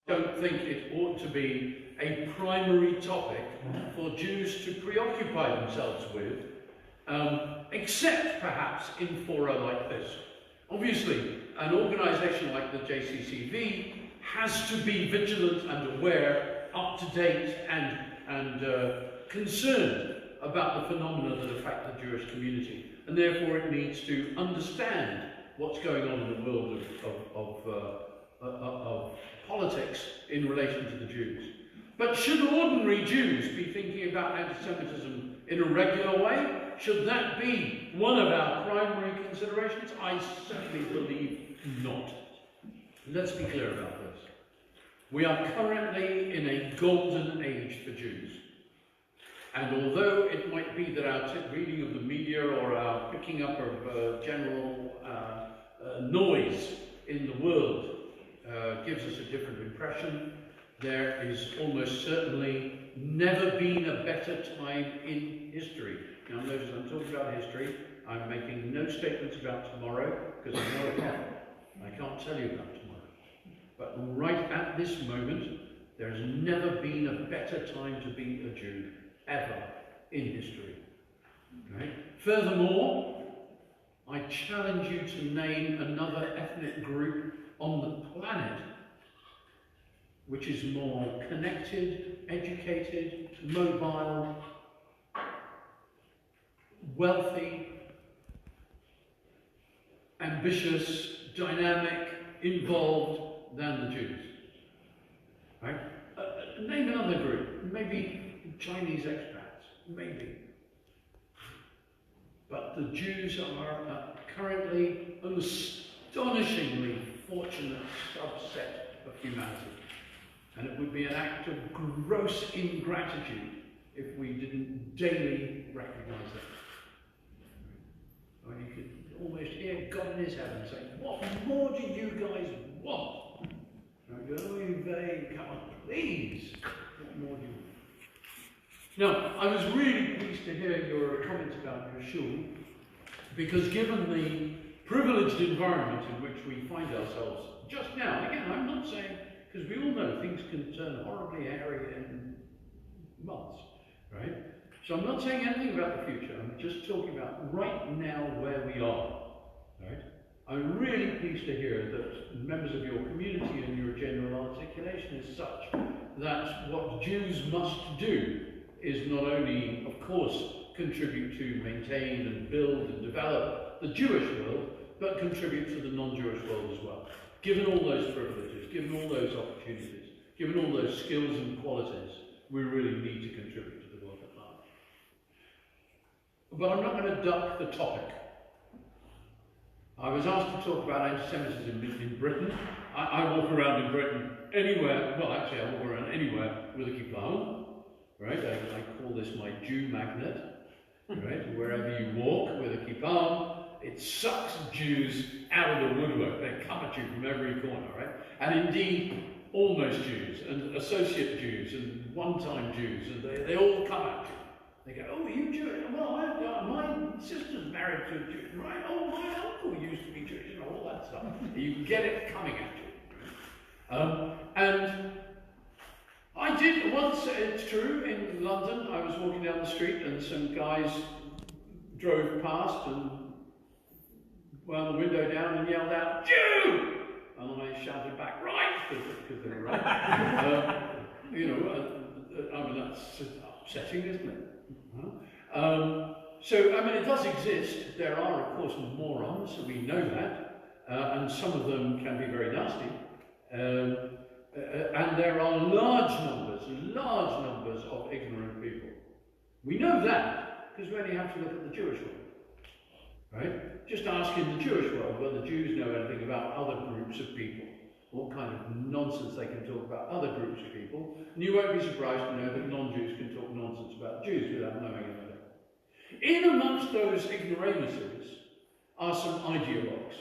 don't think it ought to be a primary topic for Jews to preoccupy themselves with, except perhaps in fora like this. Obviously, an organisation like the JCCV has to be vigilant and aware, up to date, and concerned about the phenomena that affect the Jewish community, and therefore it needs to understand what's going on in the world of politics in relation to the Jews. But should ordinary Jews be thinking about anti-Semitism in a regular way? Should that be one of our primary considerations? I certainly believe not. Let's be clear about this. We are currently in a golden age for Jews. And although it might be that our reading of the media or our picking up of general noise in the world gives us a different impression, there is almost certainly never been a better time in history. Now notice I'm talking about history. I'm making no statements about tomorrow because I'm not a prophet. I can't tell you about tomorrow. But right at this moment, there has never been a better time to be a Jew ever in history. Right? Furthermore, I challenge you to name another ethnic group on the planet which is more connected, educated, mobile, wealthy, ambitious, dynamic, involved than the Jews. Right? Name another group, maybe Chinese expats, maybe. But the Jews are currently an astonishingly fortunate subset of humanity. And it would be an act of gross ingratitude if we didn't daily recognize that. I mean, you could almost hear God in his heaven saying, what more do you guys want? And I go, oh, you vague, come on, please. What more do you want? Now, I was really pleased to hear your comments about your shul, because given the privileged environment in which we find ourselves just now, and again, I'm not saying, because we all know things can turn horribly hairy in months, right? So I'm not saying anything about the future, I'm just talking about right now where we are, right? I'm really pleased to hear that members of your community and your general articulation is such that what Jews must do is not only, of course, contribute to maintain and build and develop the Jewish world, but contribute to the non-Jewish world as well. Given all those privileges, given all those opportunities, given all those skills and qualities, we really need to contribute to the world at large. But I'm not going to duck the topic. I was asked to talk about anti-Semitism in Britain. I walk around in Britain anywhere, well actually I walk around anywhere with a kippah on, right? I call this my Jew magnet, right? Wherever you walk with a kippah on, it sucks Jews out of the woodwork. They come at you from every corner, right? And indeed, almost Jews, and associate Jews, and one-time Jews, and they all come at you. They go, oh, are you Jewish? Well, my sister's married to a Jew, right? Oh, my uncle used to be Jewish, and all that stuff. You get it coming at you. Right? And I did once, it's true, in London, I was walking down the street, and some guys drove past and wound the window down and yelled out, Jew! And I shouted back, right, because they were right. You know, I mean, that's upsetting, isn't it? So, I mean, it does exist. There are, of course, morons, so we know that, and some of them can be very nasty. And there are large numbers of ignorant people. We know that, because we only have to look at the Jewish world. Right? Just ask in the Jewish world whether Jews know anything about other groups of people, what kind of nonsense they can talk about other groups of people, and you won't be surprised to know that non-Jews can talk nonsense about Jews without knowing anything. In amongst those ignoramuses are some ideologues.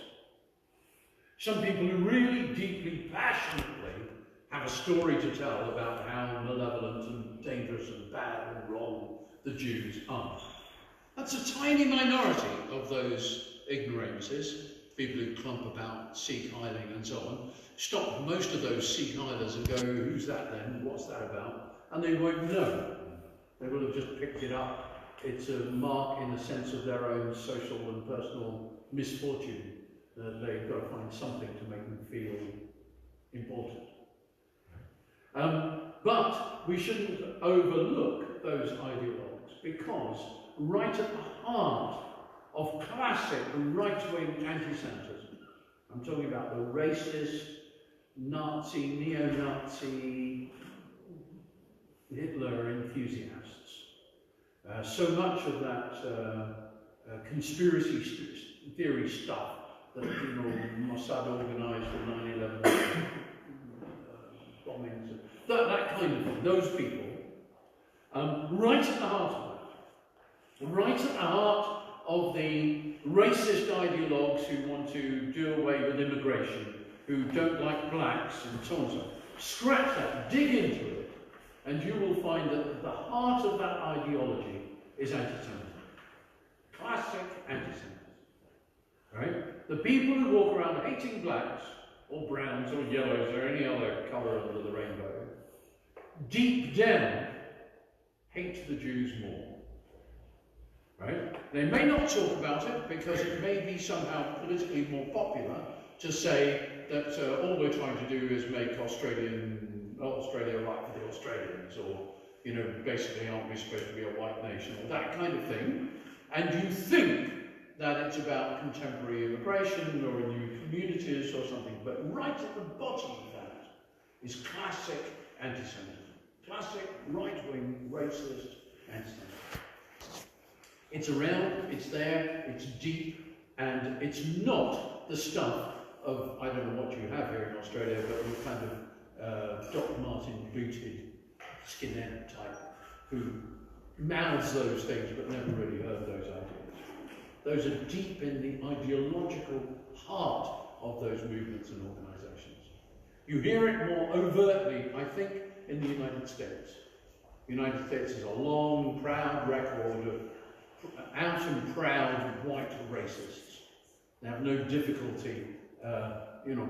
Some people who really deeply, passionately have a story to tell about how malevolent and dangerous and bad and wrong the Jews are. That's a tiny minority of those ignoramuses, people who clump about Sikh Isling and so on, stop most of those Sikh Islers and go, who's that then? What's that about? And they won't know. They will have just picked it up. It's a mark in the sense of their own social and personal misfortune. They've got to find something to make them feel important. But we shouldn't overlook those ideologues, because right at the heart of classic right-wing anti-Semitism, I'm talking about the racist, Nazi, neo-Nazi, Hitler enthusiasts. So much of that conspiracy theory stuff that Mossad organised for 9/11 bombings, that kind of thing, those people, right at the heart of that, right at the heart of the racist ideologues who want to do away with immigration, who don't like blacks and so on and so on. Scratch that, dig into it, and you will find that at the heart of that ideology is anti-Semitism. Classic anti-Semitism. Right? The people who walk around hating blacks, or browns, or yellows, or any other colour under the rainbow, deep down hate the Jews more. Right? They may not talk about it because it may be somehow politically more popular to say that all we're trying to do is make Australia right for the Australians, or, you know, basically aren't we supposed to be a white nation, or that kind of thing. And you think that it's about contemporary immigration or new communities or something, but right at the bottom of that is classic anti-Semitism. Classic right-wing racist anti-Semitism. It's around, it's there, it's deep, and it's not the stuff of, I don't know what you have here in Australia, but the kind of Doc Martin booted skinhead type who mouths those things but never really heard those ideas. Those are deep in the ideological heart of those movements and organisations. You hear it more overtly, I think, in the United States. The United States has a long, proud record of out and proud white racists. They have no difficulty,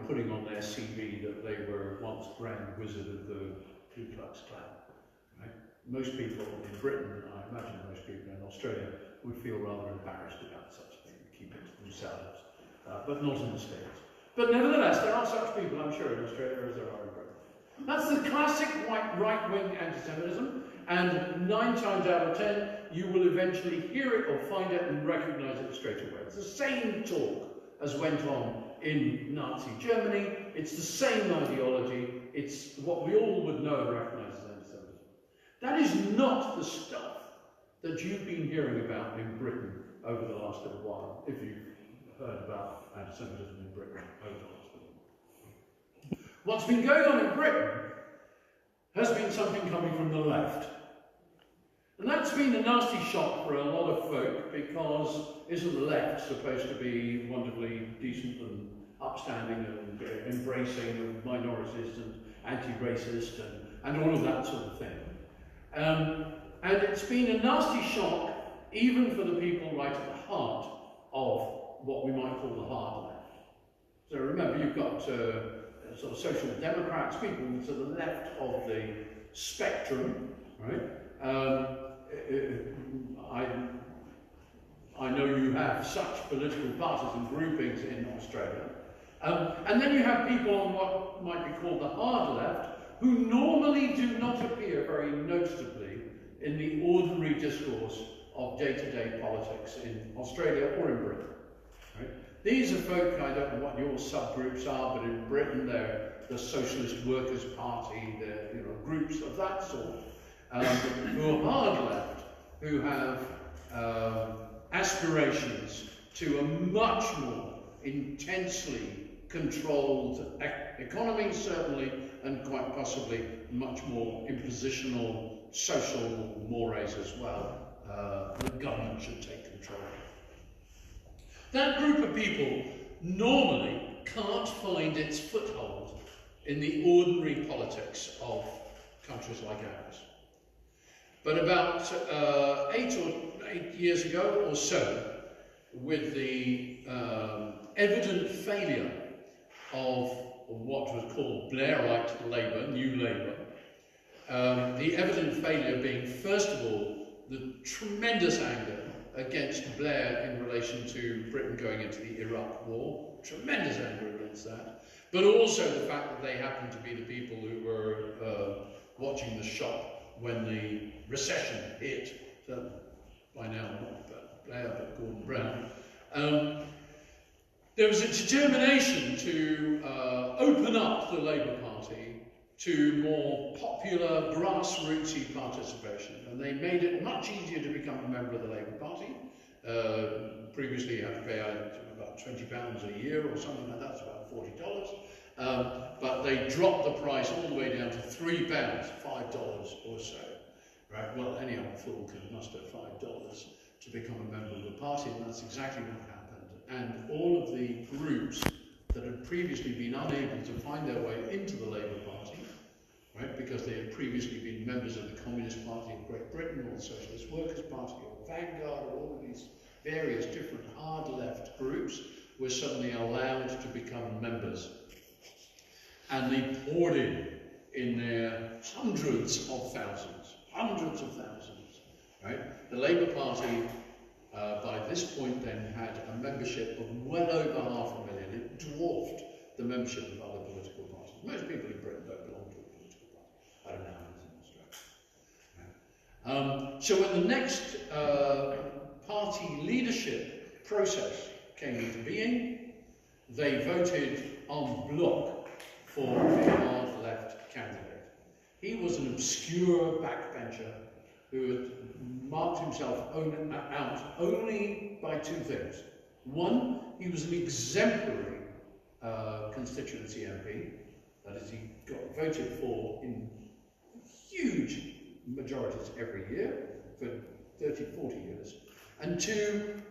putting on their CV that they were once Grand Wizard of the Ku Klux Klan. Right? Most people in Britain, I imagine most people in Australia, would feel rather embarrassed about such a thing, keep it to themselves, but not in the States. But nevertheless, there are such people, I'm sure, in Australia as there are in Britain. That's the classic right-wing anti-Semitism, and 9 times out of 10, you will eventually hear it or find it and recognise it straight away. It's the same talk as went on in Nazi Germany. It's the same ideology. It's what we all would know and recognise as anti-Semitism. That is not the stuff that you've been hearing about in Britain over the last little while, if you've heard about anti-Semitism in Britain over the last little while. What's been going on in Britain has been something coming from the left. And that's been a nasty shock for a lot of folk, because isn't the left supposed to be wonderfully decent and upstanding and embracing of minorities and anti-racist and all of that sort of thing. And it's been a nasty shock even for the people right at the heart of what we might call the hard left. So remember, you've got sort of social democrats, people to the left of the spectrum, right? I know you have such political parties and groupings in Australia. And then you have people on what might be called the hard left, who normally do not appear very noticeably in the ordinary discourse of day-to-day politics in Australia or in Britain. Right? These are folk, I don't know what your subgroups are, but in Britain they're the Socialist Workers' Party, they're groups of that sort, who are hard left, who have aspirations to a much more intensely controlled economy, certainly, and quite possibly much more impositional social mores as well. The government should take control. That group of people normally can't find its foothold in the ordinary politics of countries like ours. But about 8 years ago or so, with the evident failure of what was called Blairite Labour, New Labour. The evident failure being, first of all, the tremendous anger against Blair in relation to Britain going into the Iraq War, tremendous anger against that, but also the fact that they happened to be the people who were watching the shop when the recession hit. So, by now, not Blair, but Gordon Brown. There was a determination to open up the Labour Party to more popular, grassrootsy participation, and they made it much easier to become a member of the Labour Party. Previously, you had to pay about £20 a year or something like that, it's about $40. But they dropped the price all the way down to £3, $5 or so. Right? Well, any old fool can muster $5 to become a member of the party, and that's exactly what happened. And all of the groups that had previously been unable to find their way into the Labour Party, right, because they had previously been members of the Communist Party of Great Britain, or the Socialist Workers' Party, or Vanguard, or all of these various different hard left groups, were suddenly allowed to become members. And they poured in their hundreds of thousands, right? The Labour Party, by this point then, had a membership of well over 500,000. It dwarfed the membership of other political parties. Most people in Britain don't belong to a political party. I don't know how it is in Australia. So when the next party leadership process came into being, they voted en bloc for a hard-left candidate. He was an obscure backbencher who had marked himself out only by two things. One, he was an exemplary constituency MP, that is, he got voted for in huge majorities every year for 30, 40 years. And two,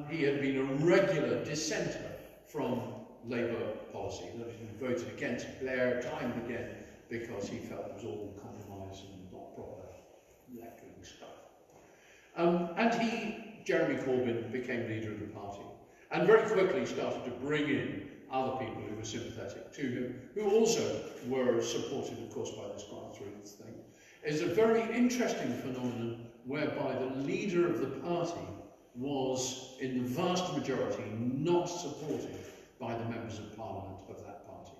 he had been a regular dissenter from Labour policy, that is, he voted against Blair time and again because he felt it was all compromise and not proper left-wing stuff. And Jeremy Corbyn, became leader of the party, and very quickly started to bring in other people who were sympathetic to him, who also were supported, of course, by this grassroots thing. It's a very interesting phenomenon whereby the leader of the party was, in the vast majority, not supported by the members of Parliament of that party.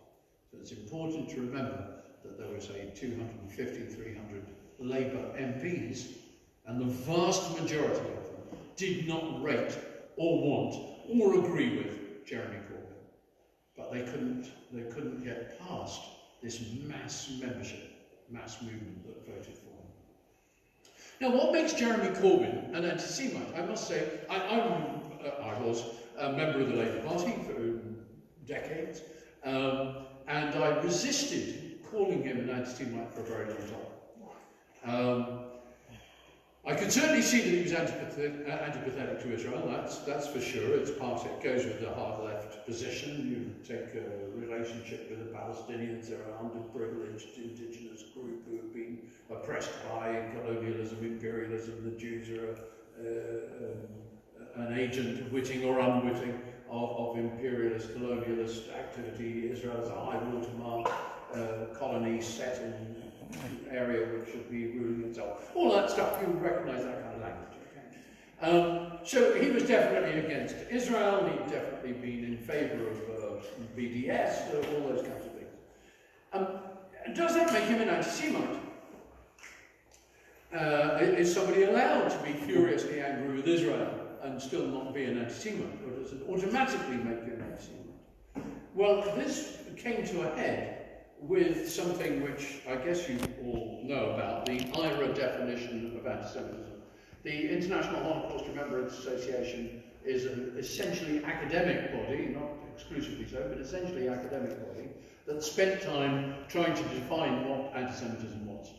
So it's important to remember that there was 250, 300 Labour MPs, and the vast majority of them did not rate or want or agree with Jeremy Corbyn. But they couldn't get past this mass membership, mass movement that voted for him. Now, what makes Jeremy Corbyn an anti-Semite? I must say, I was a member of the Labour Party for decades, and I resisted calling him an anti-Semite for a very long time. I could certainly see that he was antipathetic to Israel, that's for sure. It goes with the hard left position. You take a relationship with the Palestinians, they're an underprivileged indigenous group who have been oppressed by colonialism, imperialism. The Jews are an agent, witting or unwitting, of imperialist, colonialist activity. Israel is a high watermark colony set in an area which should be ruling itself. All that stuff, you recognise that kind of language. Okay? So he was definitely against Israel, he'd definitely been in favour of BDS, all those kinds of things. Does that make him an anti-Semite? Is somebody allowed to be furiously angry with Israel and still not be an anti-Semite, or does it automatically make you an anti-Semite? Well, this came to a head with something which I guess you all know about, the IRA definition of anti-Semitism. The International Holocaust Remembrance Association is an essentially academic body, not exclusively so, but essentially academic body, that spent time trying to define what anti-Semitism was.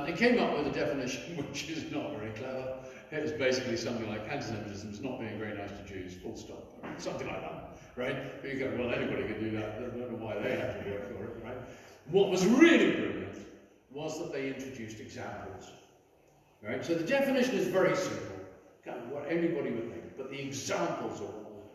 It came up with a definition which is not very clever. It was basically something like anti-Semitism is not being very nice to Jews, full stop, something like that, right? You go, well, anybody can do that, I don't know why they have to work for it, right? What was really brilliant was that they introduced examples, right? So the definition is very simple, kind of what anybody would think, but the examples are all.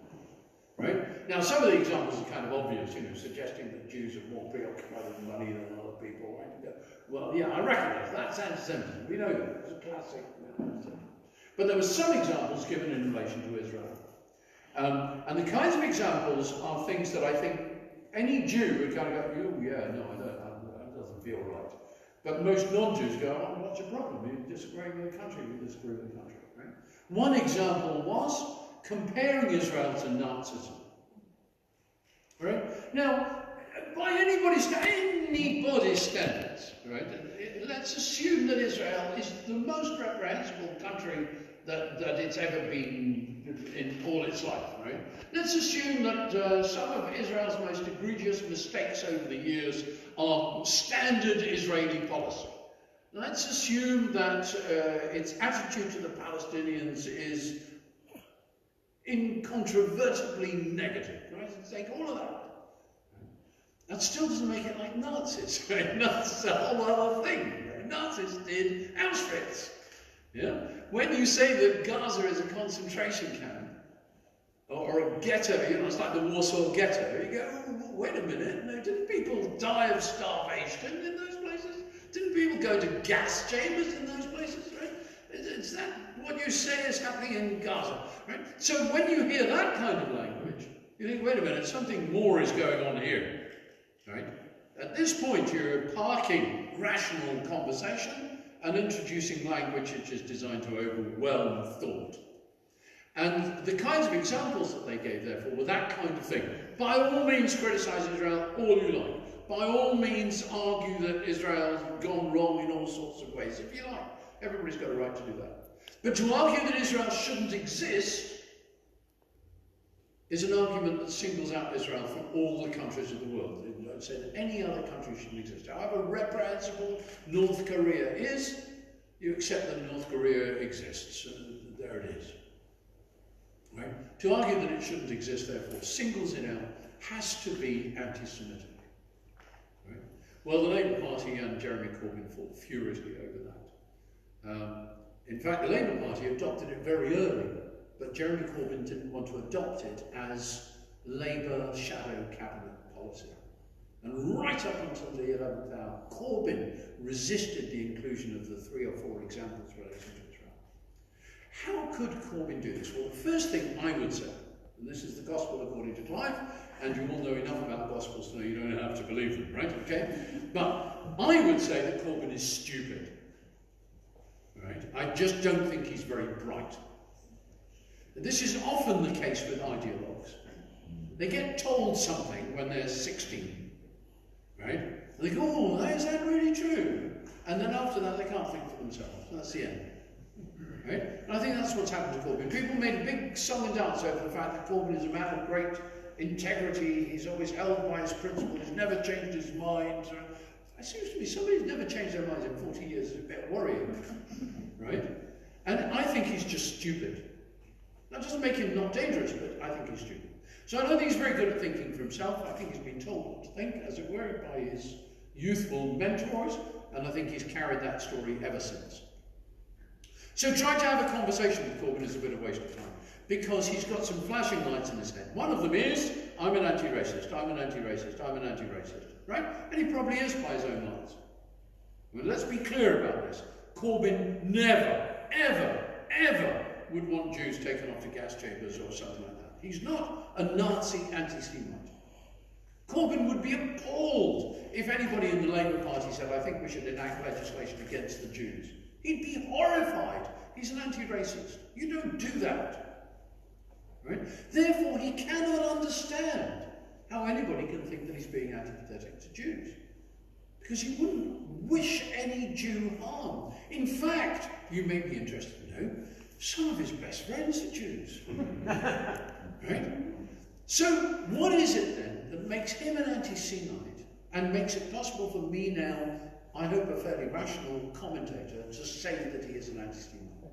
Right? Now, some of the examples are kind of obvious, you know, suggesting that Jews are more preoccupied with money than other people. Right? Well, yeah, I recognise that's anti-Semitism. We know that. It's a classic. But there were some examples given in relation to Israel. And the kinds of examples are things that I think any Jew would kind of go, oh, yeah, no, I don't, that doesn't feel right. But most non-Jews go, oh, what's your problem? You disagree with the country, we disagree with the country. Right? One example was comparing Israel to Nazism. Right? Now, by anybody's standards, right, let's assume that Israel is the most reprehensible country that it's ever been in all its life, right? Let's assume that some of Israel's most egregious mistakes over the years are standard Israeli policy. Let's assume that its attitude to the Palestinians is incontrovertibly negative, right? Take all of that. That still doesn't make it like Nazis, right? That's a whole other thing. Right? Nazis did Auschwitz. Yeah? When you say that Gaza is a concentration camp, or a ghetto, you know, it's like the Warsaw Ghetto, you go, oh, wait a minute, no, didn't people die of starvation in those places? Didn't people go to gas chambers in those places, right? Is that what you say is happening in Gaza, right? So when you hear that kind of language, you think, wait a minute, something more is going on here, right? At this point, you're parking rational conversation and introducing language which is designed to overwhelm thought. And the kinds of examples that they gave, therefore, were that kind of thing. By all means, criticise Israel all you like. By all means, argue that Israel's gone wrong in all sorts of ways, if you like. Everybody's got a right to do that. But to argue that Israel shouldn't exist is an argument that singles out Israel from all the countries of the world. It would say that any other country shouldn't exist. However reprehensible North Korea is, you accept that North Korea exists, and there it is. Right? To argue that it shouldn't exist, therefore, singles it out, has to be anti-Semitic. Right? Well, the Labour Party and Jeremy Corbyn fought furiously over that. In fact, the Labour Party adopted it very early, but Jeremy Corbyn didn't want to adopt it as Labour shadow cabinet policy. And right up until the 11th hour, Corbyn resisted the inclusion of the 3 or 4 examples related to Israel. How could Corbyn do this? Well, the first thing I would say, and this is the gospel according to Clive, and you all know enough about the gospels to know you don't have to believe them, right? Okay? But I would say that Corbyn is stupid. Right? I just don't think he's very bright. This is often the case with ideologues. They get told something when they're 16, right? And they go, oh, is that really true? And then after that, they can't think for themselves. That's the end. Right? And I think that's what's happened to Corbyn. People made a big song and dance over the fact that Corbyn is a man of great integrity. He's always held by his principles. He's never changed his mind. It seems to me somebody who's never changed their minds in 40 years is a bit worrying. Right? And I think he's just stupid. That doesn't make him not dangerous, but I think he's stupid. So I don't think he's very good at thinking for himself. I think he's been told what to think, as it were, by his youthful mentors, and I think he's carried that story ever since. So trying to have a conversation with Corbyn is a bit of a waste of time, because he's got some flashing lights in his head. One of them is, I'm an anti-racist, I'm an anti-racist, I'm an anti-racist, right? And he probably is by his own lights. Well, let's be clear about this. Corbyn never, ever, ever would want Jews taken off to gas chambers or something like that. He's not a Nazi anti-Semite. Corbyn would be appalled if anybody in the Labour Party said, I think we should enact legislation against the Jews. He'd be horrified. He's an anti-racist. You don't do that. Right? Therefore, he cannot understand how anybody can think that he's being antipathetic to Jews. Because he wouldn't wish any Jew harm. In fact, you may be interested to know, some of his best friends are Jews. Right? So, what is it then that makes him an anti-Semite and makes it possible for me now, I hope a fairly rational commentator, to say that he is an anti-Semite?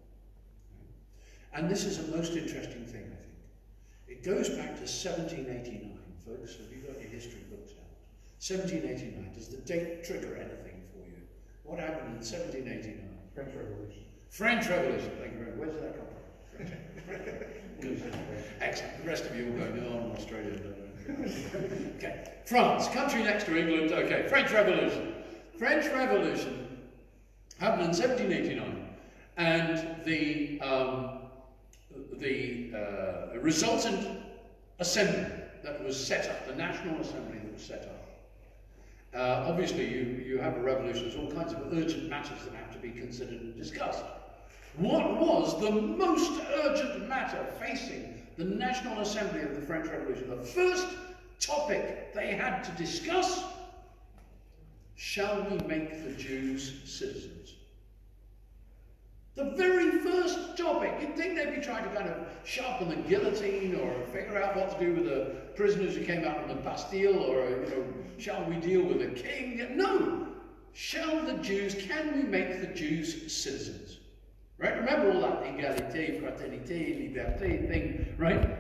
And this is a most interesting thing, I think. It goes back to 1789, folks. Have you got your history books out? 1789. Does the date trigger anything for you? What happened in 1789? French Revolution. French Revolution. Thank you very much. Where did that come from? Excellent. The rest of you all going, no, I'm Australian. Okay. France, country next to England. Okay. French Revolution. French Revolution happened in 1789, and the resultant assembly that was set up, the National Assembly that was set up. Obviously, you have a revolution. There's all kinds of urgent matters that have to be considered and discussed. What was the most urgent matter facing the National Assembly of the French Revolution? The first topic they had to discuss: shall we make the Jews citizens? The very first topic. You'd think they'd be trying to kind of sharpen the guillotine or figure out what to do with the prisoners who came out from the Bastille, or, shall we deal with the king? No! Can we make the Jews citizens? Right? Remember all that égalité, fraternité, liberté thing, right?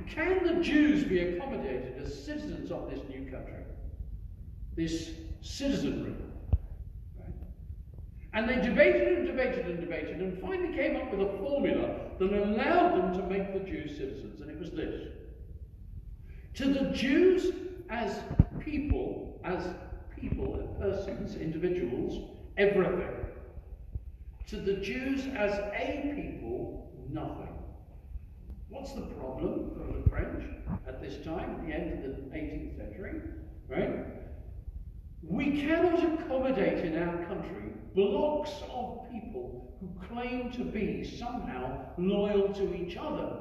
Can the Jews be accommodated as citizens of this new country? This citizenry. And they debated and debated and debated, and finally came up with a formula that allowed them to make the Jews citizens, and it was this: to the Jews as people, persons, individuals, everything. To the Jews as a people, nothing. What's the problem for the French at this time, at the end of the 18th century, right? We cannot accommodate in our country blocks of people who claim to be somehow loyal to each other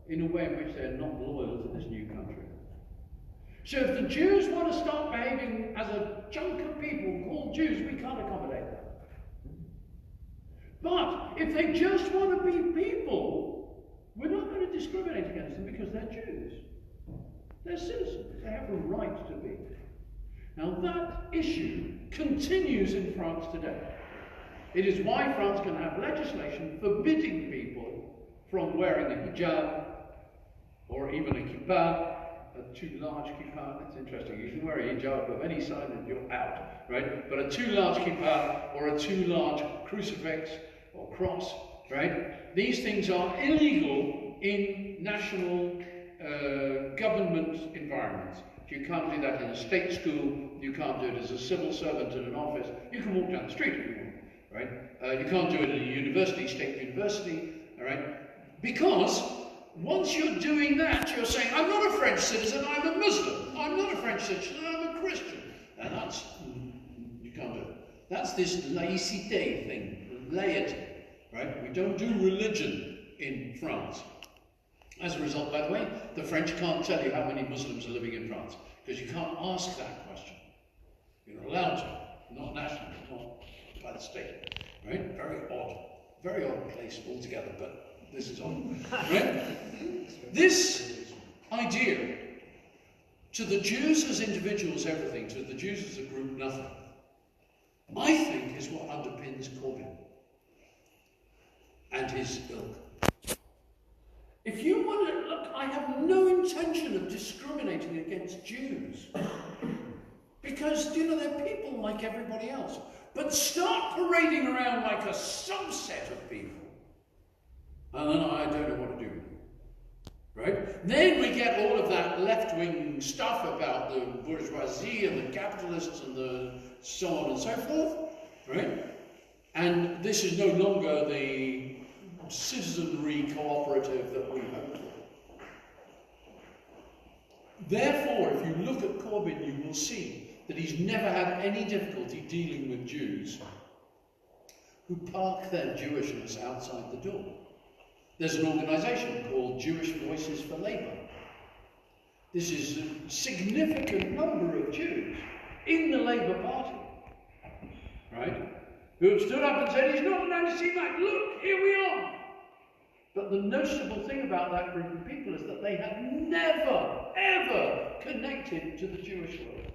in a way in which they're not loyal to this new country. So if the Jews want to start behaving as a chunk of people called Jews, we can't accommodate them. But if they just want to be people, we're not going to discriminate against them because they're Jews. They're citizens. They have a right to be. Now that issue continues in France today. It is why France can have legislation forbidding people from wearing a hijab or even a kippah, a too large kippah. That's interesting. You can wear a hijab of any size and you're out, right? But a too large kippah or a too large crucifix or cross, right? These things are illegal in national government environments. You can't do that in a state school. You can't do it as a civil servant in an office. You can walk down the street if you want, right? You can't do it in a university, state university, all right? Because once you're doing that, you're saying, I'm not a French citizen, I'm a Muslim. I'm not a French citizen, I'm a Christian. And that's, you can't do it. That's this laïcité thing, laity, right? We don't do religion in France. As a result, by the way, the French can't tell you how many Muslims are living in France, because you can't ask that question. You're not allowed to, not nationally, not by the state, right? Very odd place altogether, but this is odd, right? This idea, to the Jews as individuals, everything, to the Jews as a group, nothing, I think is what underpins Corbyn and his ilk. If you want to look, I have no intention of discriminating against Jews. Because, they're people like everybody else. But start parading around like a subset of people, and then I don't know what to do. Right? Then we get all of that left-wing stuff about the bourgeoisie and the capitalists and the so on and so forth. Right? And this is no longer the citizenry cooperative that we hoped for. Therefore, if you look at Corbyn, you will see that he's never had any difficulty dealing with Jews who park their Jewishness outside the door. There's an organisation called Jewish Voices for Labour. This is a significant number of Jews in the Labour Party, right, who have stood up and said, he's not an anti-Semite, look, here we are. But the noticeable thing about that group of people is that they have never, ever connected to the Jewish world.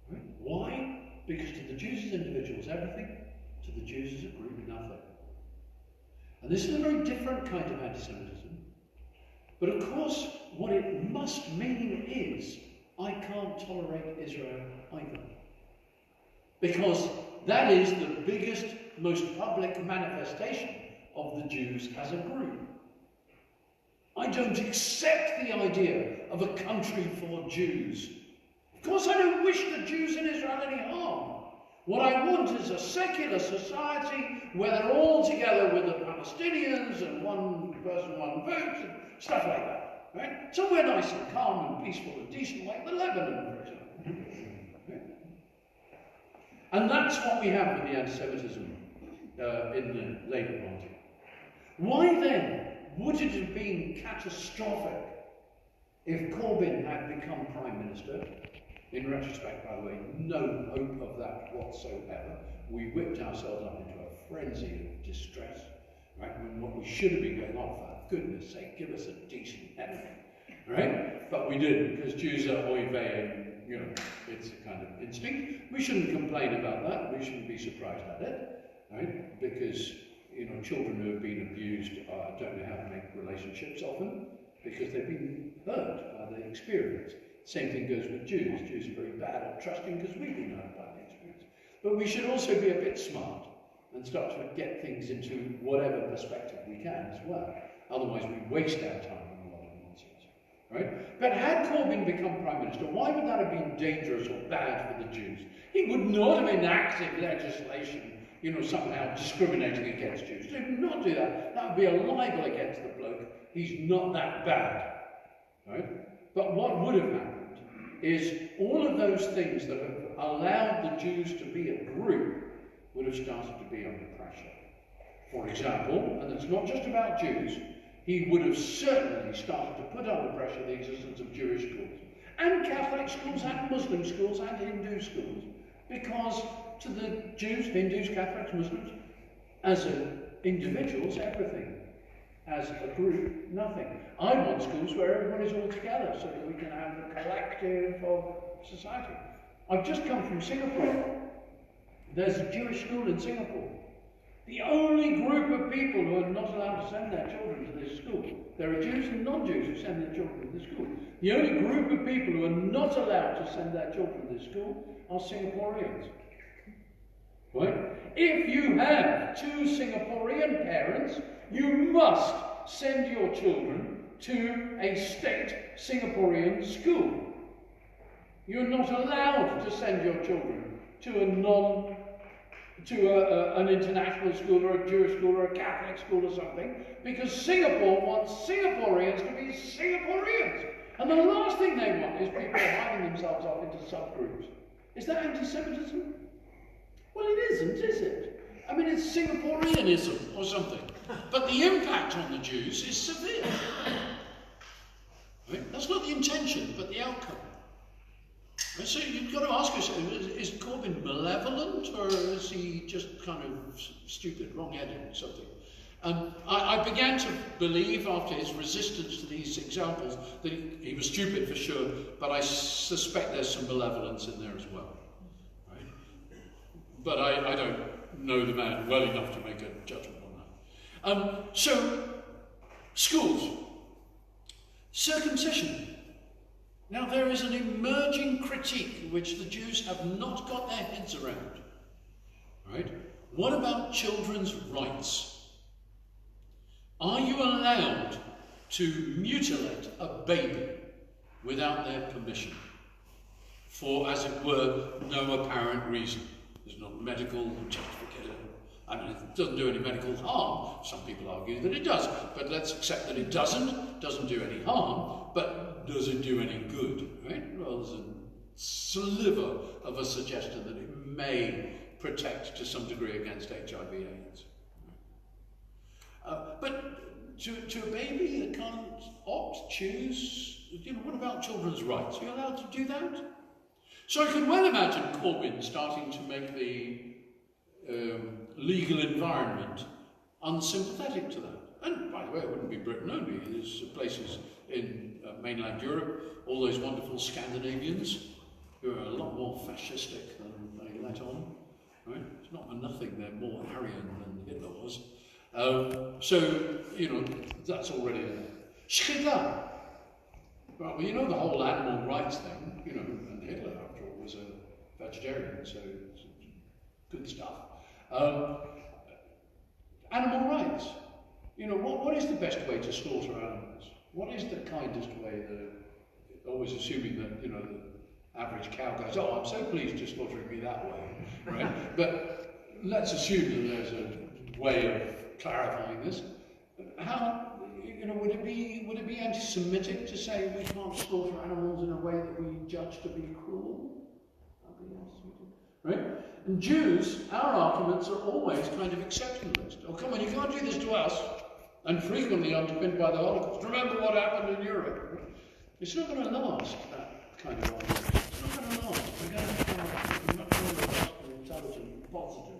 Right? Why? Because to the Jews as individuals, everything. To the Jews as a group, nothing. And this is a very different kind of anti-Semitism. But of course, what it must mean is, I can't tolerate Israel either. Because that is the biggest, most public manifestation of the Jews as a group. I don't accept the idea of a country for Jews. Of course, I don't wish the Jews in Israel any harm. What I want is a secular society where they're all together with the Palestinians and one person, one vote, and stuff like that. Right? Somewhere nice and calm and peaceful and decent, like the Lebanon, for example. Right? And that's what we have with the anti-Semitism in the Labour Party. Why then would it have been catastrophic if Corbyn had become Prime Minister? In retrospect, by the way, no hope of that whatsoever. We whipped ourselves up into a frenzy of distress, right? When what we should have been going, oh, for goodness sake, give us a decent enemy, right? But we didn't, because Jews are oy vey, and, you know, it's a kind of instinct. We shouldn't complain about that. We shouldn't be surprised at it, right? Because, you know, children who have been abused don't know how to make relationships often, because they've been hurt by the experience. Same thing goes with Jews. Jews are very bad at trusting because we've been hurt by the experience. But we should also be a bit smart and start to get things into whatever perspective we can as well. Otherwise we waste our time on a lot of nonsense. Right? But had Corbyn become Prime Minister, why would that have been dangerous or bad for the Jews? He would not have enacted legislation, you know, somehow discriminating against Jews. He would not do that. That would be a libel against the bloke. He's not that bad. Right? But what would have happened is all of those things that have allowed the Jews to be a group would have started to be under pressure. For example, and it's not just about Jews, he would have certainly started to put under pressure the existence of Jewish schools, and Catholic schools, and Muslim schools, and Hindu schools, because to the Jews, Hindus, Catholics, Muslims, as individuals, everything. As a group, nothing. I want schools where everybody's all together so that we can have a collective of society. I've just come from Singapore. There's a Jewish school in Singapore. The only group of people who are not allowed to send their children to this school. There are Jews and non-Jews who send their children to this school. The only group of people who are not allowed to send their children to this school are Singaporeans. Right? If you have two Singaporean parents, you must send your children to a state Singaporean school. You're not allowed to send your children to an international school or a Jewish school or a Catholic school or something, because Singapore wants Singaporeans to be Singaporeans. And the last thing they want is people dividing themselves up into subgroups. Is that anti-Semitism? Well, it isn't, is it? I mean, it's Singaporeanism or something. But the impact on the Jews is severe. Right? That's not the intention, but the outcome. Right? So you've got to ask yourself, is Corbyn malevolent, or is he just kind of stupid, wrong-headed or something? I began to believe, after his resistance to these examples, that he was stupid for sure, but I suspect there's some malevolence in there as well. Right? But I don't know the man well enough to make a judgment on that. So, schools. Circumcision. Now, there is an emerging critique which the Jews have not got their heads around. Right? What about children's rights? Are you allowed to mutilate a baby without their permission? For, as it were, no apparent reason. There's no medical justification. I mean, it doesn't do any medical harm. Some people argue that it does, but let's accept that it doesn't do any harm, but does it do any good, right? Well, there's a sliver of a suggestion that it may protect to some degree against HIV/AIDS. But to a baby that can't opt, choose, you know, what about children's rights? Are you allowed to do that? So I can well imagine Corbyn starting to make the legal environment unsympathetic to that. And by the way, it wouldn't be Britain only. There's places in mainland Europe, all those wonderful Scandinavians who are a lot more fascistic than they let on. Right? It's not for nothing they're more Aryan than Hitler was. So, you know, that's already there. Schita. Well, you know the whole animal rights thing, you know, and Hitler, after all, was a vegetarian, so it's good stuff. Animal rights. You know, what is the best way to slaughter animals? What is the kindest way? Always assuming that, you know, the average cow goes, oh, I'm so pleased you're slaughtering me that way, right? But let's assume that there's a way of clarifying this. How, you know, would it be anti-Semitic to say we can't slaughter animals in a way that we judge to be cruel? That'd be anti-Semitic, right? And Jews, our arguments are always kind of exceptionalist. Oh, come on, you can't do this to us. And frequently underpinned by the Holocaust. Remember what happened in Europe. It's not going to last, that kind of argument. It's not going to last. We're going to have much more robust and intelligent, positive.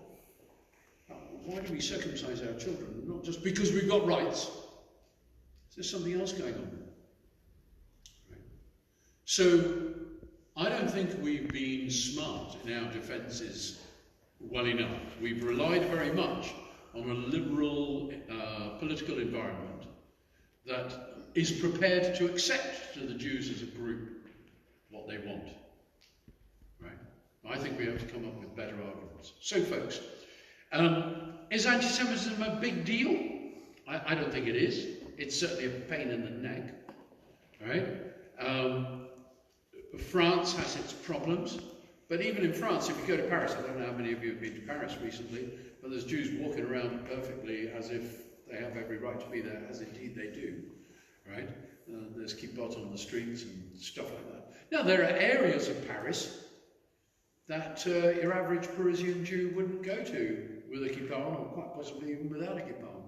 Why do we circumcise our children? Not just because we've got rights. There's something else going on. Right. So, I don't think we've been smart in our defences well enough. We've relied very much on a liberal political environment that is prepared to accept to the Jews as a group what they want. Right? I think we have to come up with better arguments. So, folks, is anti-Semitism a big deal? I don't think it is. It's certainly a pain in the neck. Right? France has its problems, but even in France, if you go to Paris, I don't know how many of you have been to Paris recently, but there's Jews walking around perfectly as if they have every right to be there, as indeed they do. Right? There's kippot on the streets and stuff like that. Now, there are areas of Paris that your average Parisian Jew wouldn't go to with a kippah on, or quite possibly even without a kippah on.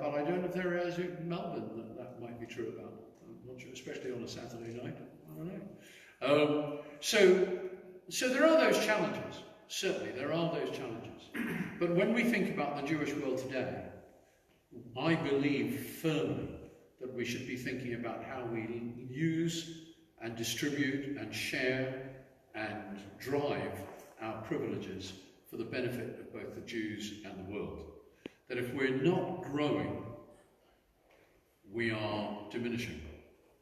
But I don't know if there are areas in Melbourne that might be true about. I'm not sure, especially on a Saturday night. I don't know. So there are those challenges. Certainly, there are those challenges. But when we think about the Jewish world today, I believe firmly that we should be thinking about how we use and distribute and share and drive our privileges for the benefit of both the Jews and the world. That if we're not growing, we are diminishing.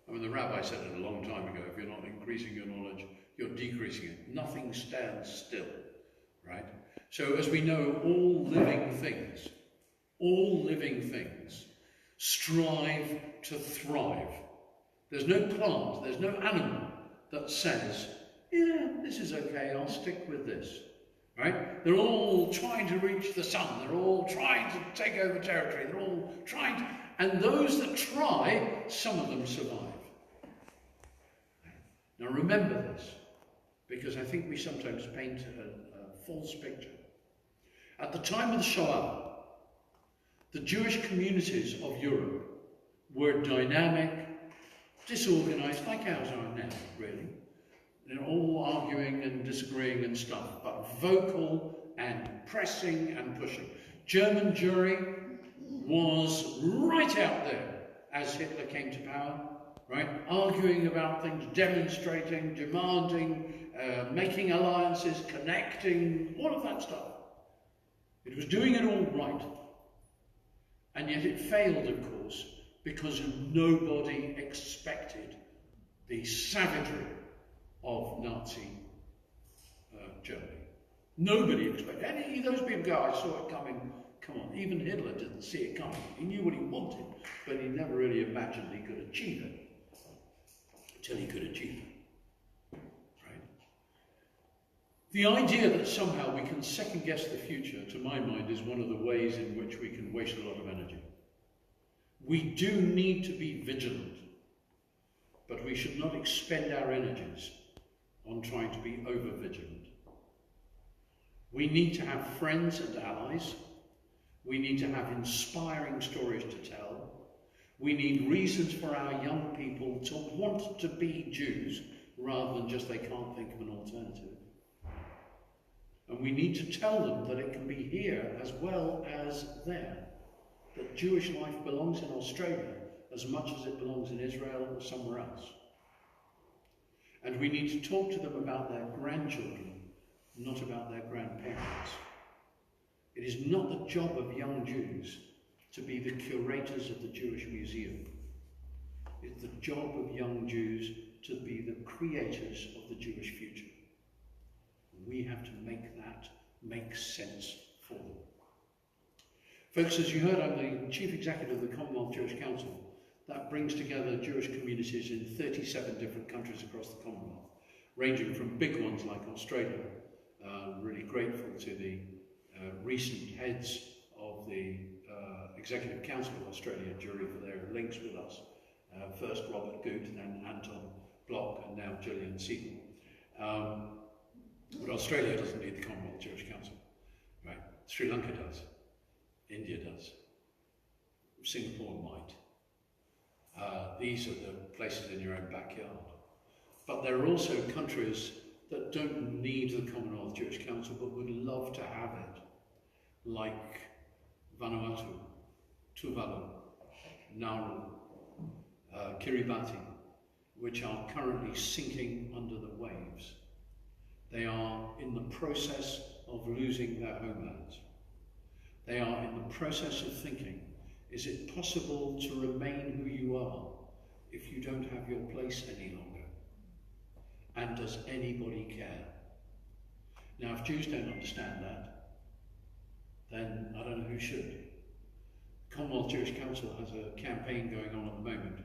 I mean, the rabbi said it a long time ago, if you're not increasing your knowledge, you're decreasing it. Nothing stands still, right? So as we know, all living things strive to thrive. There's no plant, there's no animal that says, yeah, this is okay, I'll stick with this. Right? They're all trying to reach the sun, they're all trying to take over territory, they're all trying to, and those that try, some of them survive. Now remember this, because I think we sometimes paint a false picture. At the time of the Shoah, the Jewish communities of Europe were dynamic, disorganized, like ours are now, really. They're all arguing and disagreeing and stuff, but vocal and pressing and pushing. German Jewry was right out there as Hitler came to power, right? Arguing about things, demonstrating, demanding, making alliances, connecting, all of that stuff. It was doing it all right. And yet it failed, of course, because nobody expected the savagery of Nazi Germany. Nobody expected. Any of those people go, I saw it coming. Come on, even Hitler didn't see it coming. He knew what he wanted, but he never really imagined he could achieve it until he could achieve it. Right? The idea that somehow we can second guess the future, to my mind, is one of the ways in which we can waste a lot of energy. We do need to be vigilant, but we should not expend our energies on trying to be over-vigilant. We need to have friends and allies. We need to have inspiring stories to tell. We need reasons for our young people to want to be Jews rather than just they can't think of an alternative. And we need to tell them that it can be here as well as there. That Jewish life belongs in Australia as much as it belongs in Israel or somewhere else. And we need to talk to them about their grandchildren, not about their grandparents. It is not the job of young Jews to be the curators of the Jewish Museum. It's the job of young Jews to be the creators of the Jewish future. We have to make that make sense for them. Folks, as you heard, I'm the Chief Executive of the Commonwealth Jewish Council. That brings together Jewish communities in 37 different countries across the Commonwealth, ranging from big ones like Australia. Really grateful to the recent heads of the Executive Council of Australia jury for their links with us. First Robert Goot, then Anton Block, and now Gillian Seaton. But Australia doesn't need the Commonwealth Jewish Council, right? Sri Lanka does. India does. Singapore might. These are the places in your own backyard. But there are also countries that don't need the Commonwealth Jewish Council but would love to have it, like Vanuatu, Tuvalu, Nauru, Kiribati, which are currently sinking under the waves. They are in the process of losing their homelands. They are in the process of thinking, is it possible to remain who you are if you don't have your place any longer? And does anybody care? Now, if Jews don't understand that, then I don't know who should. The Commonwealth Jewish Council has a campaign going on at the moment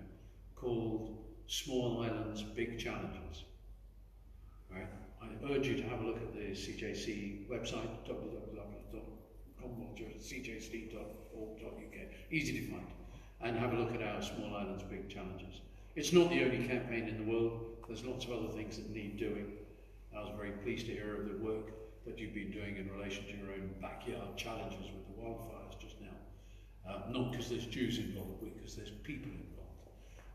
called Small Islands, Big Challenges. Right? I urge you to have a look at the CJC website, www.commonwealthcjc.org.uk, easy to find, and have a look at our Small Islands, Big Challenges. It's not the only campaign in the world. There's lots of other things that need doing. I was very pleased to hear of the work that you've been doing in relation to your own backyard challenges with the wildfires just now. Not because there's Jews involved, but because there's people involved,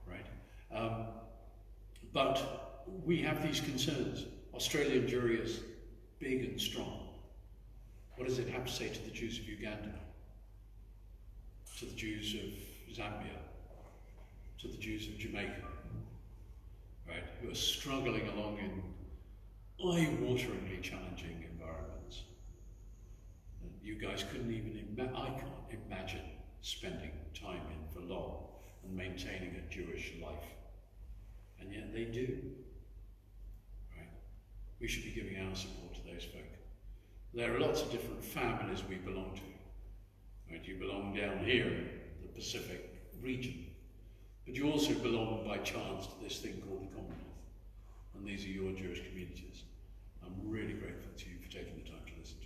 right? But we have these concerns. Australian jury is big and strong. What does it have to say to the Jews of Uganda? To the Jews of Zambia? To the Jews of Jamaica? Right, who are struggling along in eye-wateringly challenging environments. And you guys couldn't even I can't imagine spending time in for long and maintaining a Jewish life. And yet they do. Right? We should be giving our support to those folk. There are lots of different families we belong to. Right? You belong down here in the Pacific region. But you also belong by chance to this thing called the Commonwealth. And these are your Jewish communities. I'm really grateful to you for taking the time to listen to me.